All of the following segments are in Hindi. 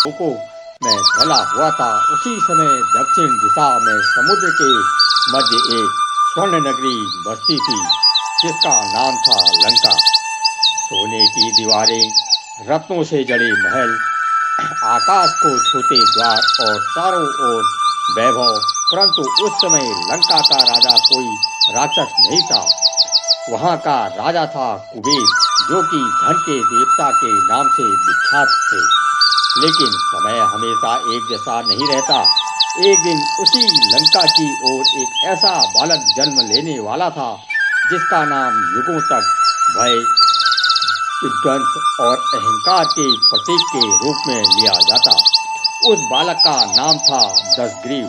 को में फैला हुआ था। उसी समय दक्षिण दिशा में समुद्र के मध्य एक स्वर्ण नगरी बसती थी जिसका नाम था लंका। सोने की दीवारें, रत्नों से जड़े महल, आकाश को छूते द्वार और चारों ओर वैभव। परंतु उस समय लंका का राजा कोई राक्षस नहीं था। वहां का राजा था कुबेर, जो कि धन के देवता के नाम से विख्यात थे। लेकिन समय हमेशा एक जैसा नहीं रहता। एक दिन उसी लंका की ओर एक ऐसा बालक जन्म लेने वाला था जिसका नाम युगों तक भय, विध्वंस और अहंकार के प्रतीक के रूप में लिया जाता। उस बालक का नाम था दशग्रीव।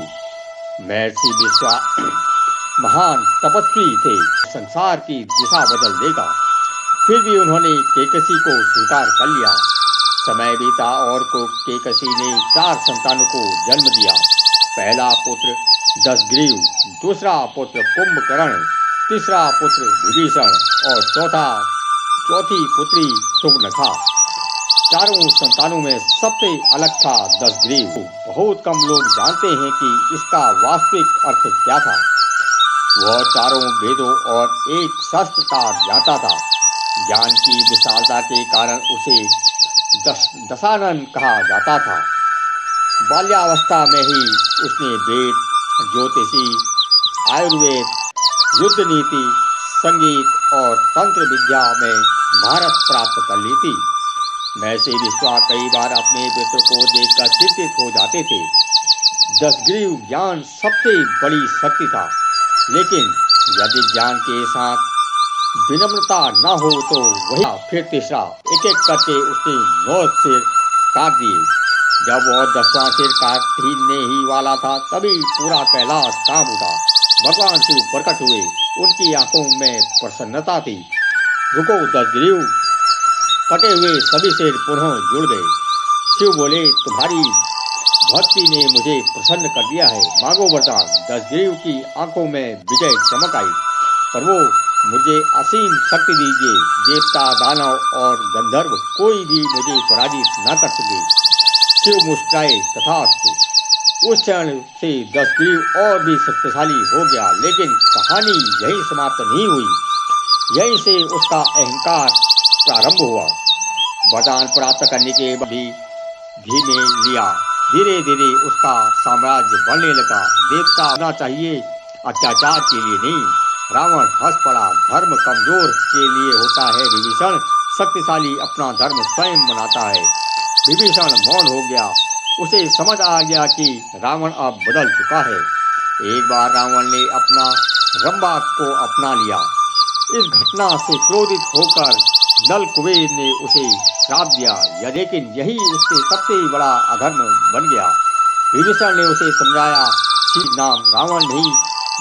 महर्षि विश्वा महान तपस्वी थे, संसार की दिशा बदल देगा। फिर भी उन्होंने केकसी को स्वीकार कर लिया। समय बीता और केकसी ने 4 संतानों को जन्म दिया। पहला पुत्र दशग्रीव, दूसरा पुत्र कुंभकर्ण, तीसरा पुत्र विभीषण और चौथी पुत्री सुवर्णखा। चारों संतानों में सबसे अलग था दशग्रीव। बहुत कम लोग जानते हैं कि इसका वास्तविक अर्थ क्या था। वह चारों वेदों और एक शास्त्र का ज्ञाता था। ज्ञान की विशालता के कारण उसे दशानन कहा जाता था। बाल्यावस्था में ही उसने वेद, ज्योतिषी, आयुर्वेद, युद्ध नीति, संगीत और तंत्र विद्या में महारत प्राप्त कर ली थी। महर्षि विश्वा कई बार अपने पुत्र को देखकर चिंतित हो जाते थे। दशग्रीव ज्ञान सबसे बड़ी शक्ति था, लेकिन यदि ज्ञान के साथ विनम्रता न हो तो वही। फिर तीसरा, एक एक करके उसने 9 सिर काट दिए। जब वह 10वां सिर काटने ही वाला था तभी पूरा कैलाश कांप उठा। भगवान शिव प्रकट हुए। उनकी आंखों में प्रसन्नता थी। रुको दशग्रीव, कटे हुए सभी सिर पुनः जुड़ गए। शिव बोले, तुम्हारी भक्ति ने मुझे प्रसन्न कर दिया है, मांगो वरदान। दशग्रीव की आंखों में विजय चमक आई। प्रभु, मुझे असीम शक्ति दीजिए। देवता, दानव और गंधर्व कोई भी मुझे पराजित न कर सके। शिव मुस्कुराए, तथास्तु। उस क्षण से दशग्रीव और भी शक्तिशाली हो गया। लेकिन कहानी यही समाप्त नहीं हुई। यहीं से उसका अहंकार प्रारंभ हुआ। वरदान प्राप्त करने के बाद भी धीरे धीरे उसका साम्राज्य बढ़ने लगा। देवता होना चाहिए, अत्याचार के लिए नहीं। रावण हंस पड़ा, धर्म कमजोर के लिए होता है विभीषण, शक्तिशाली अपना धर्म स्वयं बनाता है। विभीषण मौन हो गया। उसे समझ आ गया कि रावण अब बदल चुका है। एक बार रावण ने अपना रंभा को अपना लिया। इस घटना से क्रोधित होकर नल कुबेर ने उसे श्राप दिया, लेकिन यही उसके सबसे बड़ा अधर्म बन गया। विभीषण ने उसे समझाया, शिव नाम रावण नहीं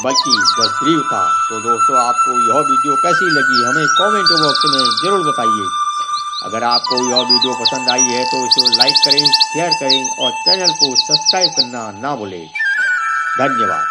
बल्कि दशग्रीव था। तो दोस्तों, आपको यह वीडियो कैसी लगी हमें कमेंट बॉक्स में जरूर बताइए। अगर आपको यह वीडियो पसंद आई है तो इसे लाइक करें, शेयर करें और चैनल को सब्सक्राइब करना ना भूलें। धन्यवाद।